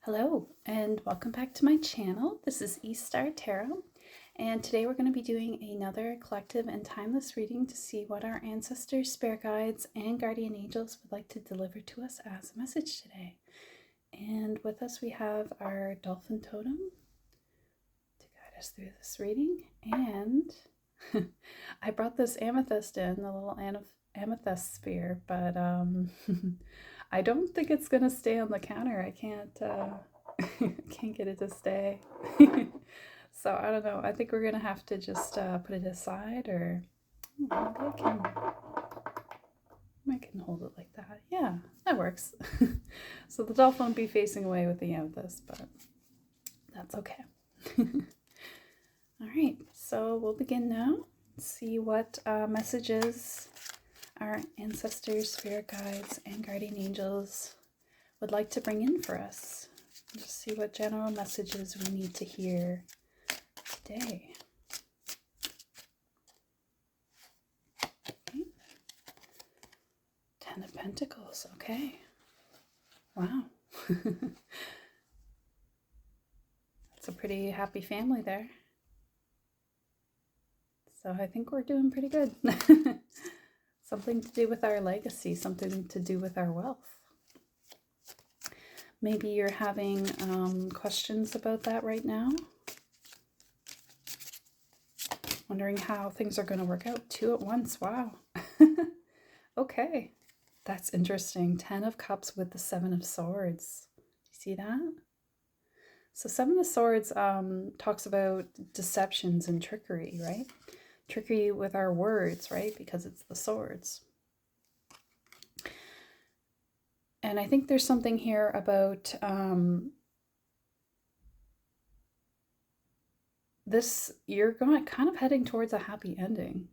Hello and welcome back to my channel. This is East Star Tarot, and today we're going to be doing another collective and timeless reading to see what our ancestors, spirit guides, and guardian angels would like to deliver to us as a message today. And with us we have our dolphin totem to guide us through this reading, and I brought this amethyst in, the little amethyst sphere, but I don't think it's gonna stay on the counter. I can't can't get it to stay. So I don't know. I think we're gonna have to just put it aside, or maybe I can hold it like that. Yeah, that works. So the dolphin will be facing away with the amethyst, but that's okay. All right, so we'll begin now. See what messages our ancestors, spirit guides, and guardian angels would like to bring in for us. Just see what general messages we need to hear today. Okay. 10 of Pentacles, okay. Wow. That's a pretty happy family there. So I think we're doing pretty good. Something to do with our legacy, something to do with our wealth. Maybe you're having questions about that right now. Wondering how things are going to work out. 2 at once. Wow. Okay. That's interesting. 10 of Cups with the 7 of Swords. Do you see that? So 7 of Swords talks about deceptions and trickery, right? Trickery with our words, right? Because it's the swords. And I think there's something here about this, you're going kind of heading towards a happy ending,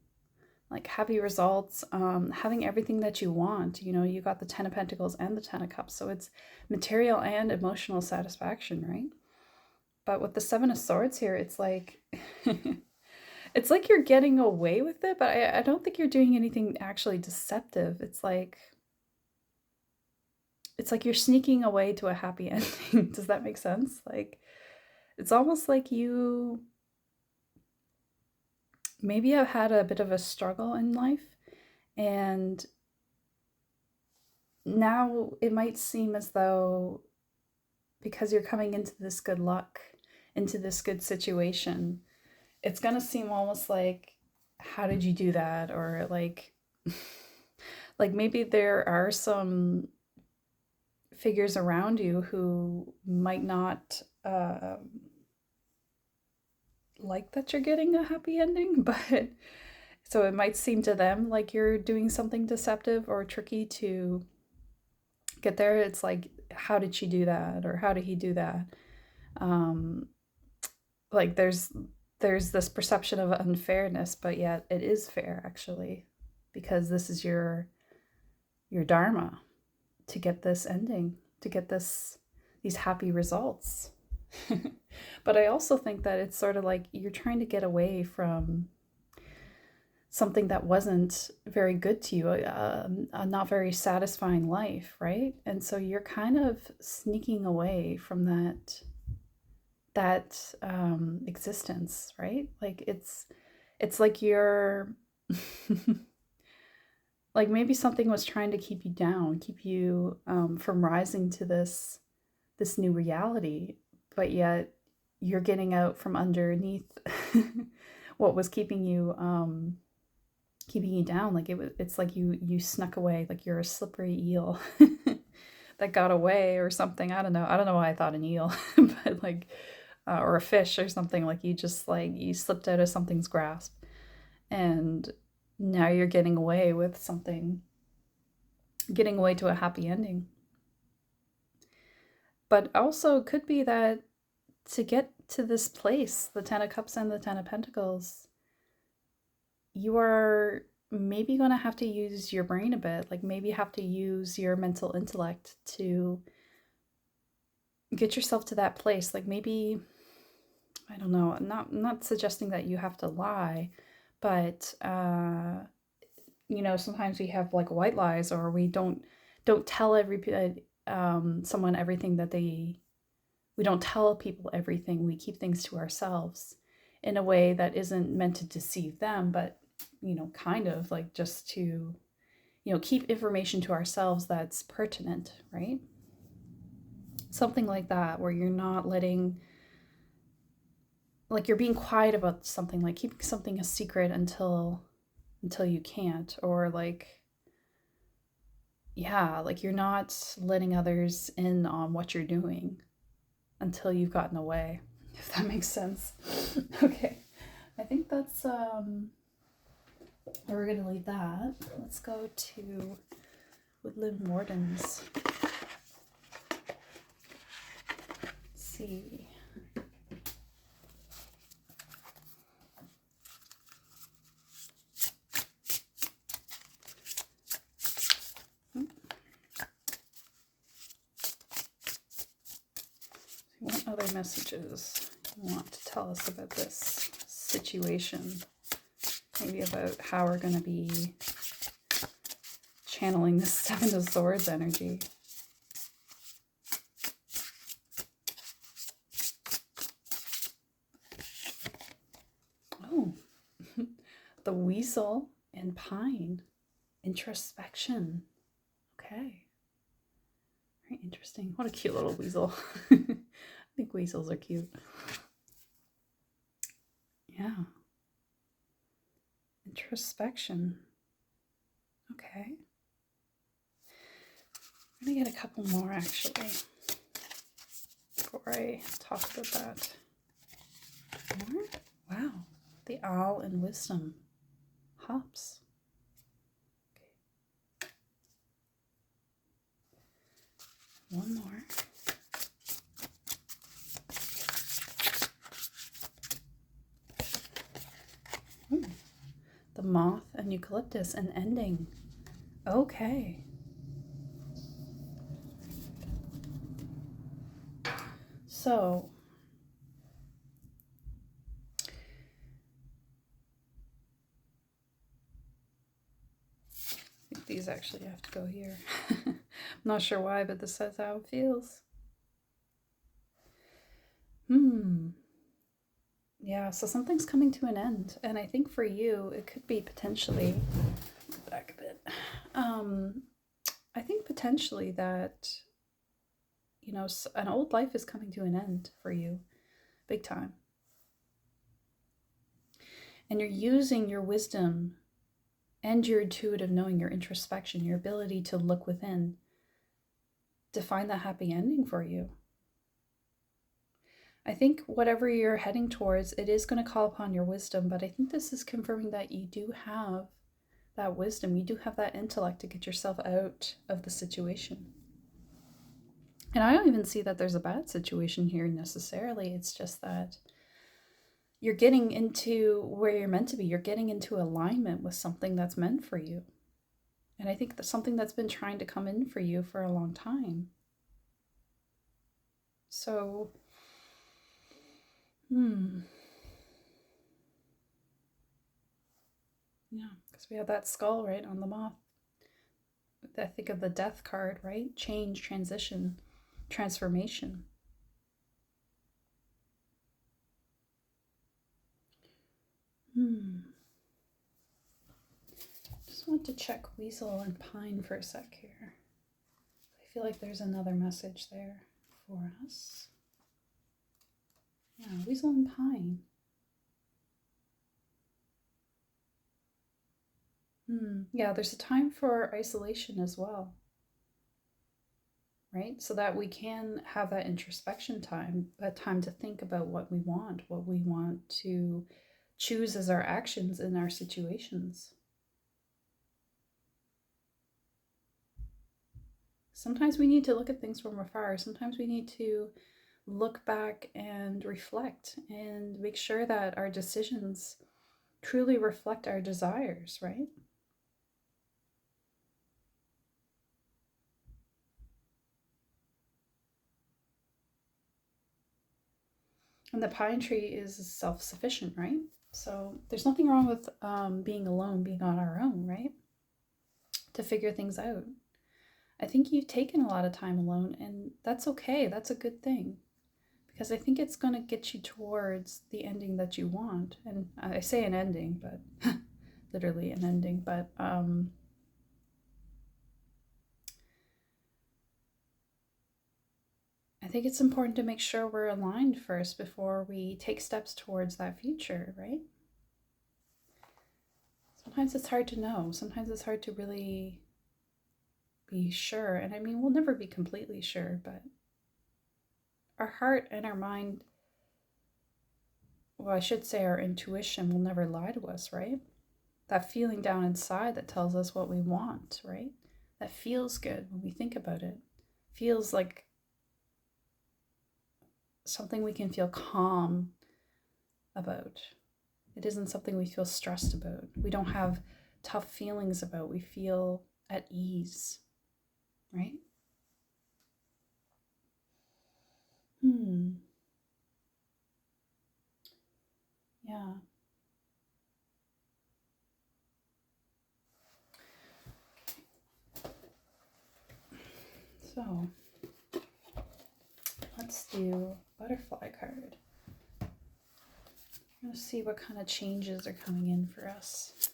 like happy results, having everything that you want. You know, you got the 10 of Pentacles and the 10 of Cups, so it's material and emotional satisfaction, right? But with the 7 of Swords here, it's like it's like you're getting away with it, but I don't think you're doing anything actually deceptive. It's like you're sneaking away to a happy ending. Does that make sense? Like, it's almost like you maybe have had a bit of a struggle in life, and now it might seem as though because you're coming into this good luck, into this good situation, it's going to seem almost like, how did you do that? Or like, like maybe there are some figures around you who might not like that you're getting a happy ending, but so it might seem to them like you're doing something deceptive or tricky to get there. It's like, how did she do that? Or how did he do that? Like there's this perception of unfairness, but yet it is fair actually, because this is your dharma to get this ending, to get these happy results. But I also think that it's sort of like you're trying to get away from something that wasn't very good to you, a not very satisfying life, right? And so you're kind of sneaking away from that existence, right? Like it's like you're like maybe something was trying to keep you down, keep you from rising to this new reality, but yet you're getting out from underneath what was keeping you down. Like it's like you snuck away, like you're a slippery eel that got away or something. I don't know why I thought an eel, but like or a fish or something. Like you just like you slipped out of something's grasp, and now you're getting away with something, getting away to a happy ending. But also could be that to get to this place, the 10 of Cups and the 10 of Pentacles, you are maybe going to have to use your brain a bit, like maybe have to use your mental intellect to get yourself to that place. Like maybe, I don't know, not suggesting that you have to lie, but you know, sometimes we have like white lies, or we don't tell someone everything that they We don't tell people everything. We keep things to ourselves in a way that isn't meant to deceive them, but, kind of like just to, keep information to ourselves that's pertinent, right? Something like that, where you're not letting, like, you're being quiet about something, like keeping something a secret until you can't, or like, yeah, like you're not letting others in on what you're doing until you've gotten away, if that makes sense. Okay, I think that's we're gonna leave that. Let's go to Woodland Wardens. Let's see. What other messages you want to tell us about this situation? Maybe about how we're going to be channeling the Seven of Swords energy. Oh, the Weasel and Pine. Introspection. Okay. Very interesting. What a cute little weasel. I think weasels are cute. Yeah. Introspection. Okay. I'm going to get a couple more actually before I talk about that. More? Wow. The Owl and Wisdom. Hops. Okay. One more. Ooh. The Moth and Eucalyptus, an ending. Okay. So, I think these actually have to go here. I'm not sure why, but this says how it feels. Yeah, so something's coming to an end. And I think for you, it could be potentially, back a bit. I think potentially that, an old life is coming to an end for you, big time. And you're using your wisdom and your intuitive knowing, your introspection, your ability to look within to find that happy ending for you. I think whatever you're heading towards, it is going to call upon your wisdom, but I think this is confirming that you do have that wisdom, you do have that intellect to get yourself out of the situation. And I don't even see that there's a bad situation here necessarily. It's just that you're getting into where you're meant to be. You're getting into alignment with something that's meant for you. And I think that's something that's been trying to come in for you for a long time. So, yeah, because we have that skull right on the moth. I think of the death card, right? Change, transition, transformation. Just want to check Weasel and Pine for a sec here. I feel like there's another message there for us. Yeah, Weasel and Pine. Yeah, there's a time for isolation as well, right? So that we can have that introspection time, that time to think about what we want to choose as our actions in our situations. Sometimes we need to look at things from afar. Sometimes we need to look back and reflect and make sure that our decisions truly reflect our desires, right? And the pine tree is self-sufficient, right? So there's nothing wrong with being alone, being on our own, right? To figure things out. I think you've taken a lot of time alone, and that's okay. That's a good thing. because I think it's going to get you towards the ending that you want. And I say an ending, but literally an ending, but I think it's important to make sure we're aligned first before we take steps towards that future, right? Sometimes it's hard to know. Sometimes it's hard to really be sure. And I mean, we'll never be completely sure, but our heart and our mind, well, I should say our intuition will never lie to us, right? That feeling down inside that tells us what we want, right? That feels good when we think about it. Feels like something we can feel calm about. It isn't something we feel stressed about. We don't have tough feelings about. We feel at ease, right? Yeah. So let's do butterfly card. I'm going to see what kind of changes are coming in for us.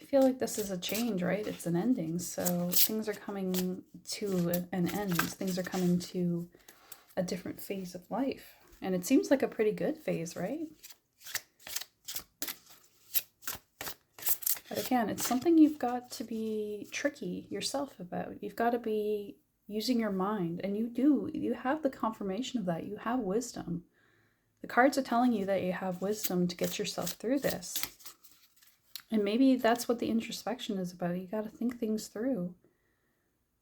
I feel like this is a change, right? It's an ending. So things are coming to an end. Things are coming to a different phase of life. And it seems like a pretty good phase, right? But again, it's something you've got to be tricky yourself about. You've got to be using your mind. And you do. You have the confirmation of that. You have wisdom. The cards are telling you that you have wisdom to get yourself through this. And maybe that's what the introspection is about. You got to think things through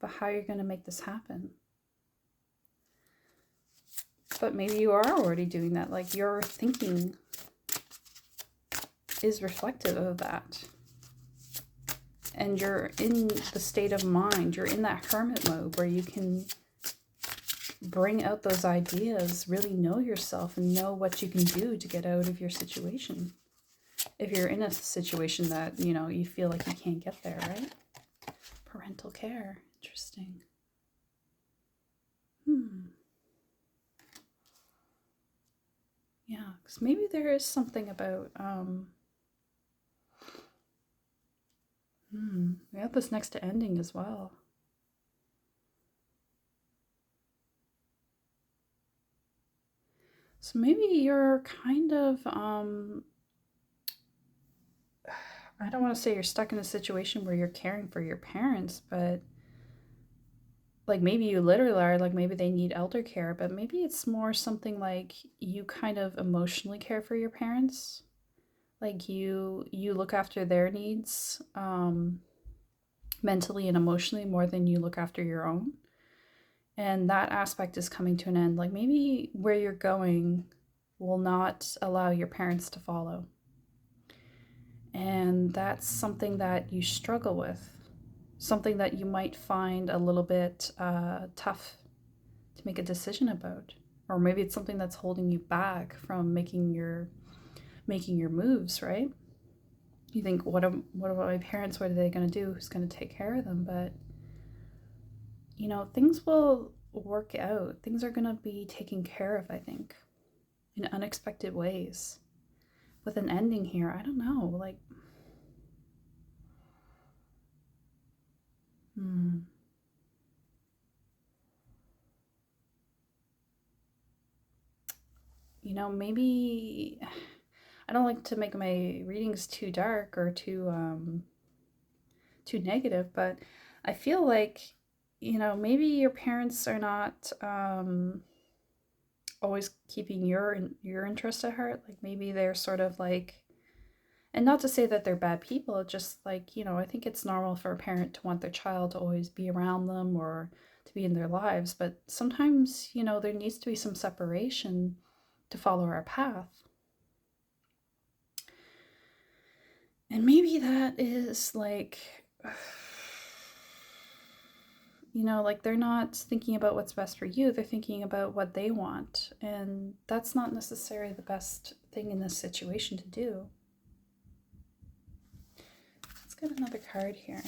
about how you're going to make this happen. But maybe you are already doing that. Like your thinking is reflective of that. And you're in the state of mind. You're in that hermit mode where you can bring out those ideas, really know yourself and know what you can do to get out of your situation. If you're in a situation that, you know, you feel like you can't get there, right? Parental care. Interesting. Yeah, because maybe there is something about, we have this next to ending as well. So maybe you're kind of, I don't want to say you're stuck in a situation where you're caring for your parents, but like maybe you literally are, like maybe they need elder care, but maybe it's more something like you kind of emotionally care for your parents. Like you look after their needs mentally and emotionally more than you look after your own. And that aspect is coming to an end. Like maybe where you're going will not allow your parents to follow. And that's something that you struggle with. Something that you might find a little bit tough to make a decision about. Or maybe it's something that's holding you back from making your moves, right? You think, what about my parents? What are they going to do? Who's going to take care of them? But, you know, things will work out. Things are going to be taken care of, I think, in unexpected ways. With an ending here, I don't know, like, you know, maybe I don't like to make my readings too dark or too negative, but I feel like, you know, maybe your parents are not always keeping your interest at heart. Like maybe they're sort of like, and not to say that they're bad people, it's just like, you know, I think it's normal for a parent to want their child to always be around them or to be in their lives, but sometimes, you know, there needs to be some separation to follow our path. And maybe that is like, you know, like they're not thinking about what's best for you, they're thinking about what they want. And that's not necessarily the best thing in this situation to do. Let's get another card here.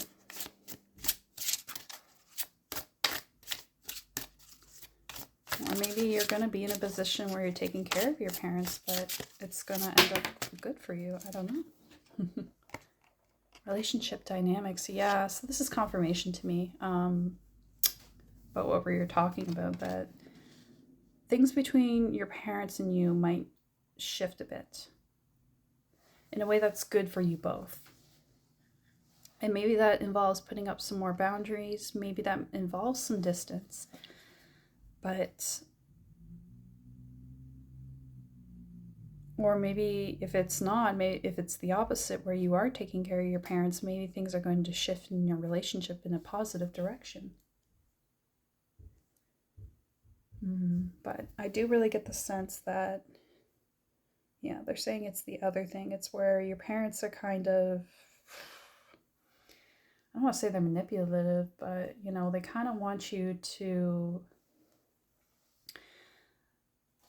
maybe you're going to be in a position where you're taking care of your parents, but it's going to end up good for you. I don't know. Relationship dynamics. Yeah, so this is confirmation to me about what we were talking about, that things between your parents and you might shift a bit in a way that's good for you both. And maybe that involves putting up some more boundaries. Maybe that involves some distance. But, or maybe if it's not, maybe if it's the opposite, where you are taking care of your parents, maybe things are going to shift in your relationship in a positive direction. But I do really get the sense that, yeah, they're saying it's the other thing. It's where your parents are kind of, I don't want to say they're manipulative, but, you know, they kind of want you to,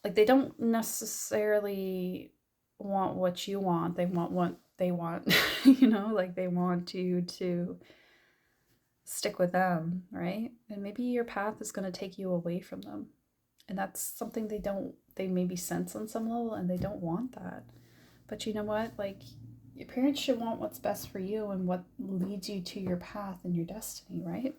like, they don't necessarily want what you want. They want what they want, you know, like they want you to stick with them, right? And maybe your path is going to take you away from them. And that's something they maybe sense on some level, and they don't want that. But you know what? Like, your parents should want what's best for you and what leads you to your path and your destiny, right?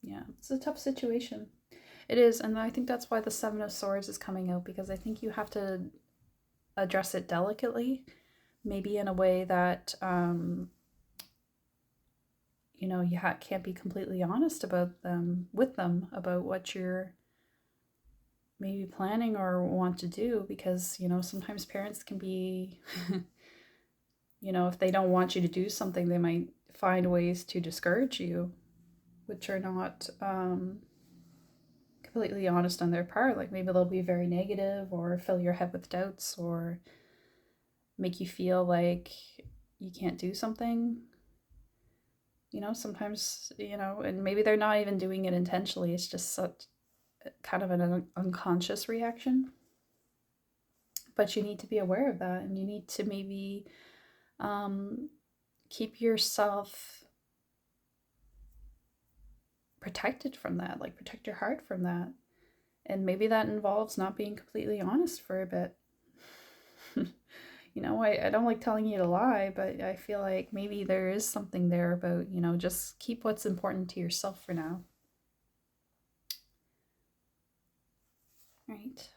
Yeah, it's a tough situation. It is, and I think that's why the Seven of Swords is coming out, because I think you have to address it delicately, maybe in a way that you know, you can't be completely honest about them with them about what you're maybe planning or want to do, because, you know, sometimes parents can be you know, if they don't want you to do something, they might find ways to discourage you, which are not completely honest on their part. Like, maybe they'll be very negative or fill your head with doubts or make you feel like you can't do something. You know, sometimes, you know, and maybe they're not even doing it intentionally. It's just such kind of an unconscious reaction. But you need to be aware of that, and you need to maybe keep yourself protected from that, like protect your heart from that. And maybe that involves not being completely honest for a bit. You know, I don't like telling you to lie, but I feel like maybe there is something there about, you know, just keep what's important to yourself for now. Right?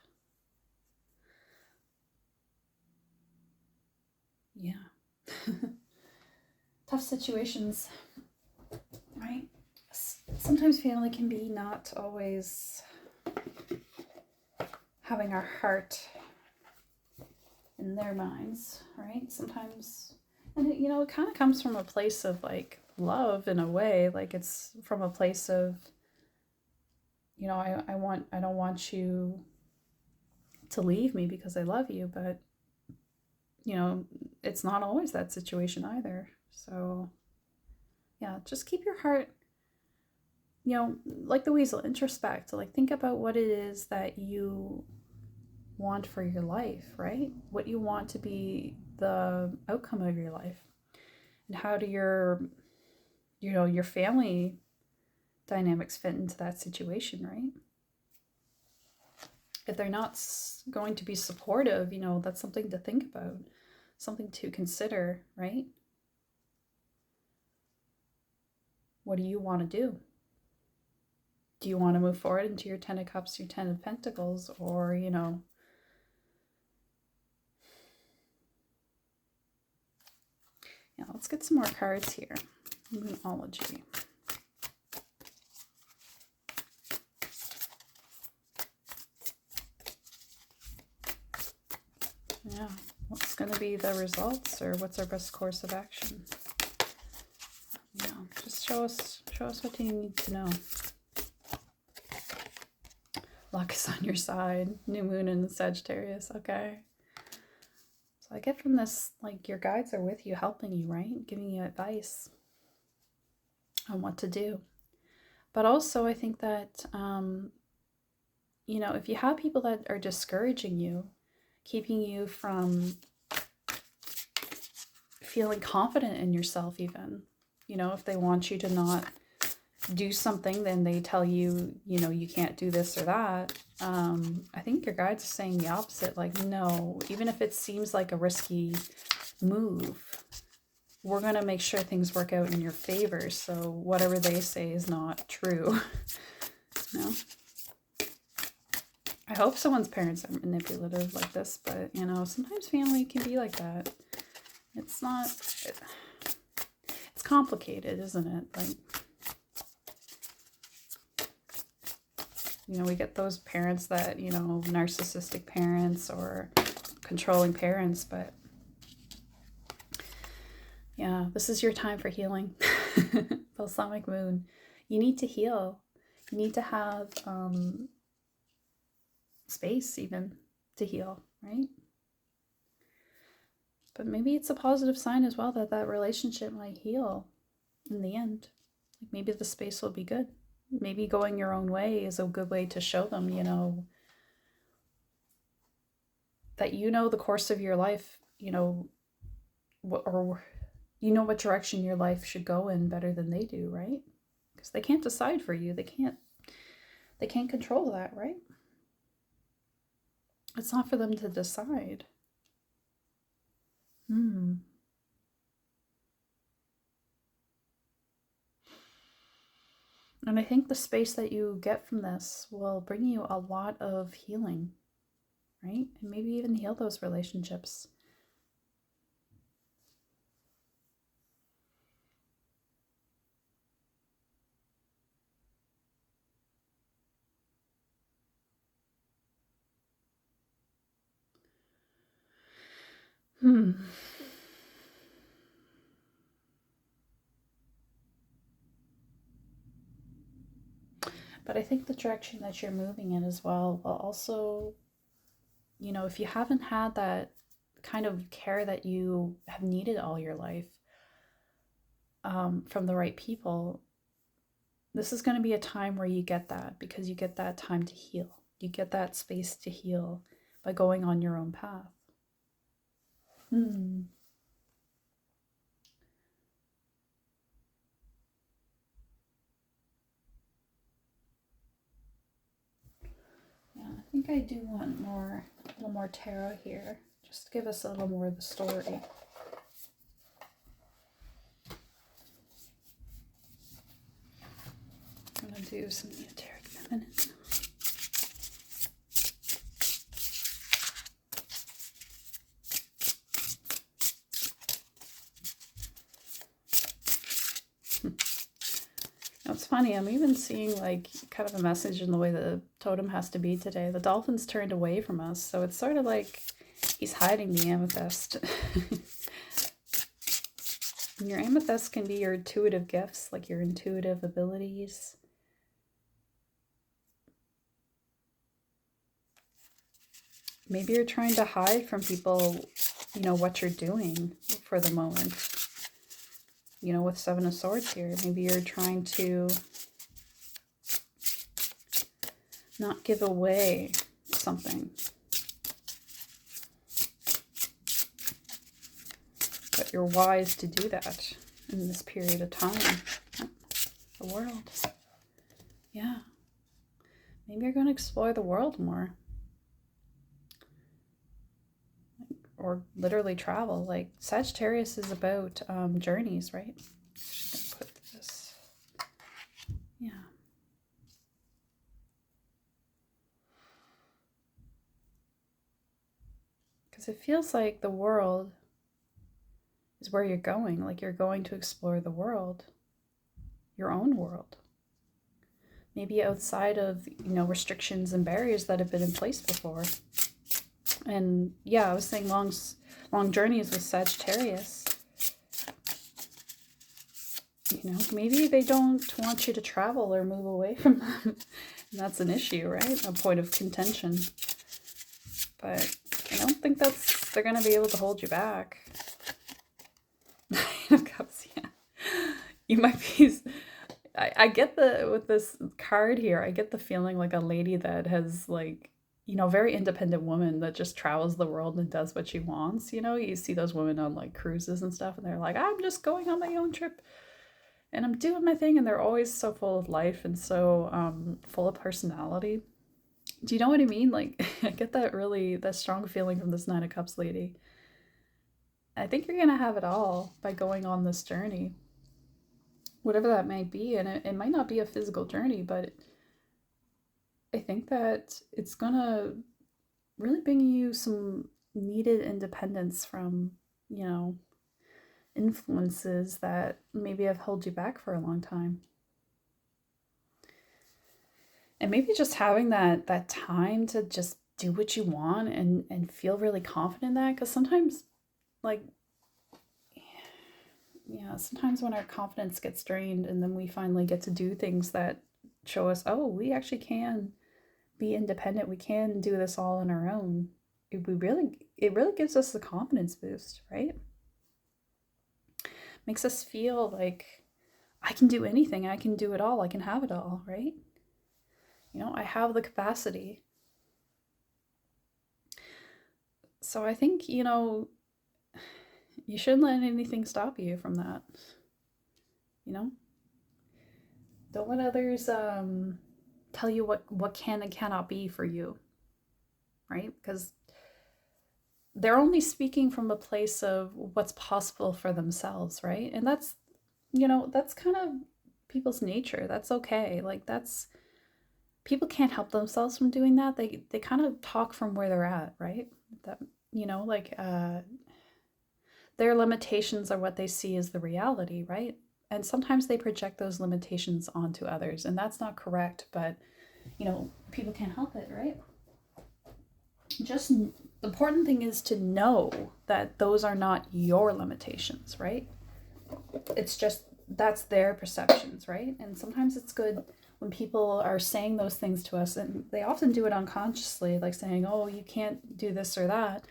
Yeah. Tough situations, right? Sometimes family can be not always having our heart in their minds, right? Sometimes, and it, you know, it kind of comes from a place of like love in a way, like it's from a place of, you know, I don't want you to leave me because I love you, but, you know, it's not always that situation either. So yeah, just keep your heart, you know, like the weasel, introspect, like think about what it is that you want for your life, right? What you want to be the outcome of your life, and how do your, you know, your family dynamics fit into that situation, right? If they're not going to be supportive, you know, that's something to think about, something to consider, right? What do you want to do? Do you want to move forward into your 10 of Cups, your 10 of Pentacles, or, you know, yeah, let's get some more cards here. Moonology. Yeah, what's going to be the results, or what's our best course of action? Yeah, just show us what you need to know. Luck is on your side. New moon in Sagittarius. Okay. So I get from this, like, your guides are with you, helping you, right? Giving you advice on what to do. But also, I think that, you know, if you have people that are discouraging you, keeping you from feeling confident in yourself even. You know, if they want you to not do something, then they tell you, you know, you can't do this or that. I think your guides are saying the opposite. Like, no, even if it seems like a risky move, we're going to make sure things work out in your favor. So whatever they say is not true. No. I hope someone's parents are manipulative like this, but, you know, sometimes family can be like that. It's not... It's complicated, isn't it? Like, you know, we get those parents that, you know, narcissistic parents or controlling parents, but yeah, this is your time for healing. Balsamic moon. You need to heal. You need to have space even to heal, right? But maybe it's a positive sign as well that that relationship might heal in the end. Like maybe the space will be good. Maybe going your own way is a good way to show them, you know, that you know the course of your life, you know, or you know what direction your life should go in better than they do, right? Because they can't decide for you. They can't control that, right? It's not for them to decide. And I think the space that you get from this will bring you a lot of healing, right? And maybe even heal those relationships. But I think the direction that you're moving in as well will also, you know, if you haven't had that kind of care that you have needed all your life from the right people, this is going to be a time where you get that, because you get that time to heal. You get that space to heal by going on your own path. Yeah, I think I do want a little more tarot here, just to give us a little more of the story. I'm going to do some esoteric feminine. It's funny, I'm even seeing like kind of a message in the way the totem has to be today. The dolphin's turned away from us, so it's sort of like he's hiding the amethyst. And your amethyst can be your intuitive gifts, like your intuitive abilities. Maybe you're trying to hide from people, you know, what you're doing for the moment. You know, with Seven of Swords here, maybe you're trying to not give away something. But you're wise to do that in this period of time. The world. Yeah. Maybe you're going to explore the world more. Or literally travel. Like Sagittarius is about journeys, right? I'm just gonna put this. Yeah. Because it feels like the world is where you're going. Like you're going to explore the world, your own world. Maybe outside of, you know, restrictions and barriers that have been in place before. And yeah, I was saying long journeys with Sagittarius. You know, maybe they don't want you to travel or move away from them. And that's an issue, right? A point of contention. But I don't think they're going to be able to hold you back. Nine of Cups, yeah. You might be... I get with this card here, I get the feeling like a lady that has, like, very independent woman that just travels the world and does what she wants. You see those women on like cruises and stuff, and they're like, I'm just going on my own trip and I'm doing my thing, and they're always so full of life and so full of personality. Do you know what I mean? Like, I get that strong feeling from this Nine of Cups lady. I think you're gonna have it all by going on this journey, whatever that might be, and it might not be a physical journey, but I think that it's gonna really bring you some needed independence from, you know, influences that maybe have held you back for a long time. And maybe just having that time to just do what you want and feel really confident in that, because sometimes, like, yeah, sometimes when our confidence gets drained and then we finally get to do things that show us, oh, we actually can be independent, we can do this all on our own. It really gives us the confidence boost, right? Makes us feel like I can do anything, I can do it all, I can have it all, right? I have the capacity. So I think, you shouldn't let anything stop you from that. You know? Don't let others tell you what can and cannot be for you, right? Because they're only speaking from a place of what's possible for themselves, right? And that's kind of people's nature. That's okay. Like, that's people can't help themselves from doing that. They kind of talk from where they're at, right? That like their limitations are what they see as the reality, right? And sometimes they project those limitations onto others, and that's not correct, but people can't help it, right? Just the important thing is to know that those are not your limitations, right? It's just that's their perceptions, right? And sometimes it's good when people are saying those things to us, and they often do it unconsciously, like saying, oh, you can't do this or that.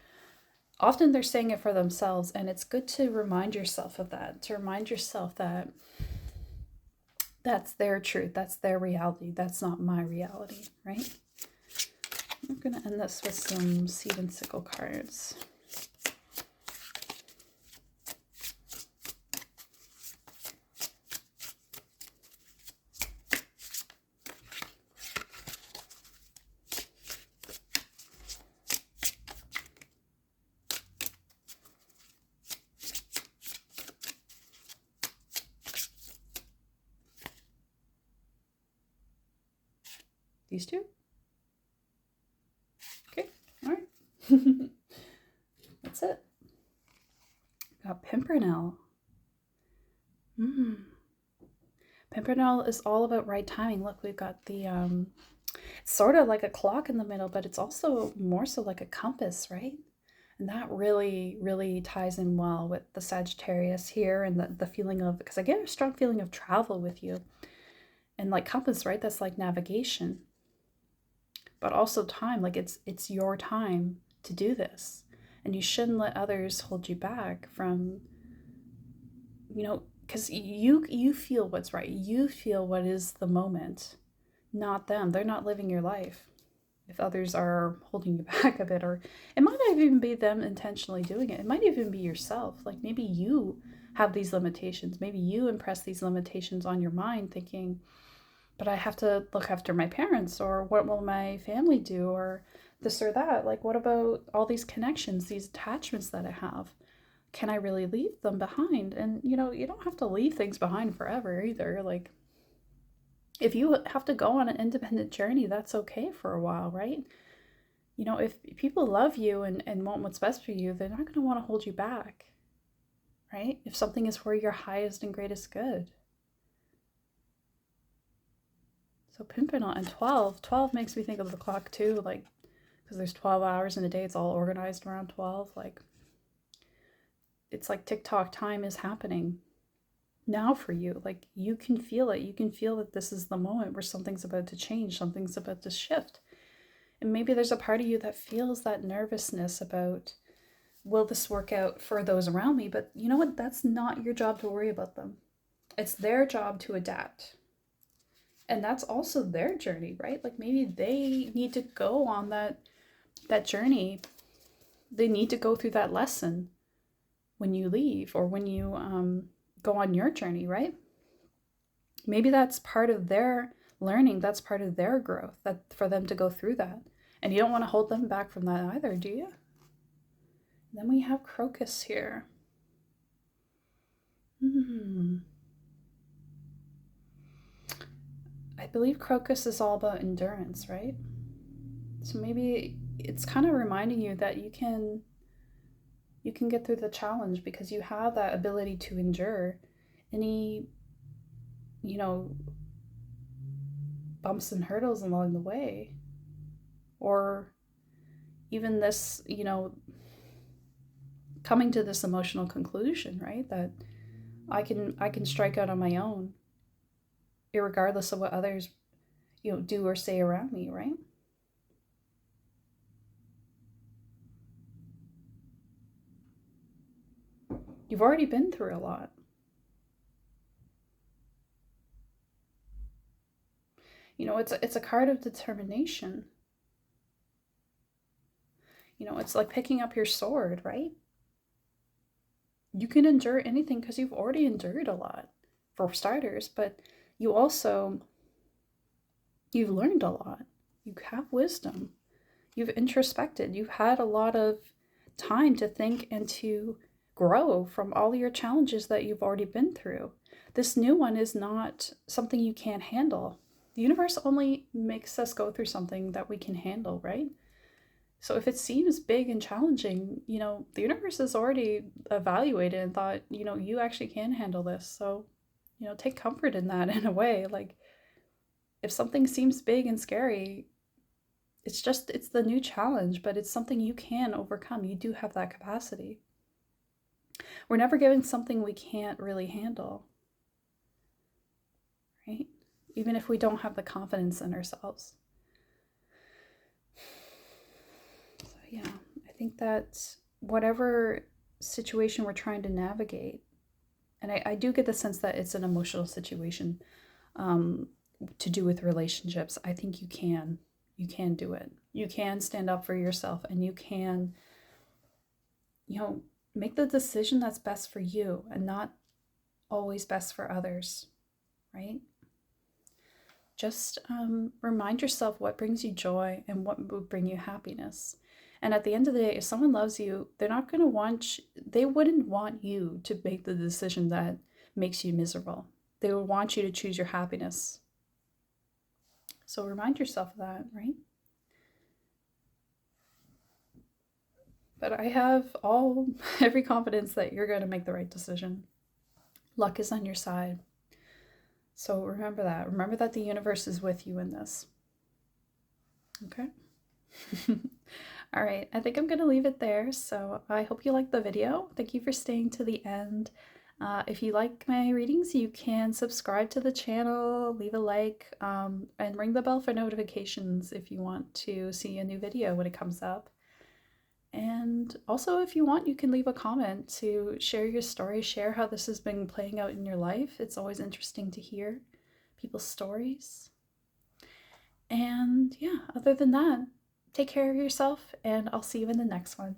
Often they're saying it for themselves, and it's good to remind yourself of that, to remind yourself that that's their truth, that's their reality, that's not my reality, right? I'm going to end this with some Seed and Sickle cards. These two? Okay, all right. That's it. Got Pimpernel. Pimpernel is all about right timing. Look, we've got the, it's sort of like a clock in the middle, but it's also more so like a compass, right? And that really, really ties in well with the Sagittarius here and the feeling of, because I get a strong feeling of travel with you. And like compass, right? That's like navigation. But also time, like it's your time to do this. And you shouldn't let others hold you back from, because you feel what's right. You feel what is the moment, not them. They're not living your life. If others are holding you back a bit, or it might not even be them intentionally doing it. It might even be yourself. Like maybe you have these limitations. Maybe you impress these limitations on your mind thinking, but I have to look after my parents, or what will my family do, or this or that. Like, what about all these connections, these attachments that I have? Can I really leave them behind? And, you don't have to leave things behind forever either. Like, if you have to go on an independent journey, that's okay for a while, right? If people love you and want what's best for you, they're not going to want to hold you back, right? If something is for your highest and greatest good. So Pimpernel and 12 makes me think of the clock too, like, because there's 12 hours in a day, it's all organized around 12. Like, it's like TikTok time is happening now for you. Like, you can feel it. You can feel that this is the moment where something's about to change, something's about to shift. And maybe there's a part of you that feels that nervousness about, will this work out for those around me? But you know what? That's not your job to worry about them. It's their job to adapt. And that's also their journey, right? Like maybe they need to go on that journey. They need to go through that lesson when you leave, or when you go on your journey, right? Maybe that's part of their learning, that's part of their growth, that for them to go through that. And you don't want to hold them back from that either, do you? Then we have Crocus here. I believe Crocus is all about endurance, right? So maybe it's kind of reminding you that you can get through the challenge because you have that ability to endure any, you know, bumps and hurdles along the way. Or even this, coming to this emotional conclusion, right? That I can strike out on my own, irregardless of what others, do or say around me, right? You've already been through a lot. It's a card of determination. It's like picking up your sword, right? You can endure anything because you've already endured a lot, for starters, but you've learned a lot. You have wisdom. You've introspected. You've had a lot of time to think and to grow from all your challenges that you've already been through. This new one is not something you can't handle. The universe only makes us go through something that we can handle, right? So if it seems big and challenging, the universe has already evaluated and thought, you actually can handle this. So, take comfort in that in a way. Like, if something seems big and scary, it's the new challenge, but it's something you can overcome. You do have that capacity. We're never given something we can't really handle, right? Even if we don't have the confidence in ourselves. So yeah, I think that whatever situation we're trying to navigate, and I do get the sense that it's an emotional situation to do with relationships. I think you can do it. You can stand up for yourself, and you can, make the decision that's best for you and not always best for others, right? Just remind yourself what brings you joy and what would bring you happiness. And at the end of the day, if someone loves you, they're not going to they wouldn't want you to make the decision that makes you miserable. They would want you to choose your happiness. So remind yourself of that, right? But I have every confidence that you're going to make the right decision. Luck is on your side. So remember that. Remember that the universe is with you in this. Okay? All right, I think I'm going to leave it there. So I hope you liked the video. Thank you for staying to the end. If you like my readings, you can subscribe to the channel, leave a like, and ring the bell for notifications if you want to see a new video when it comes up. And also, if you want, you can leave a comment to share your story, share how this has been playing out in your life. It's always interesting to hear people's stories. And yeah, other than that, take care of yourself, and I'll see you in the next one.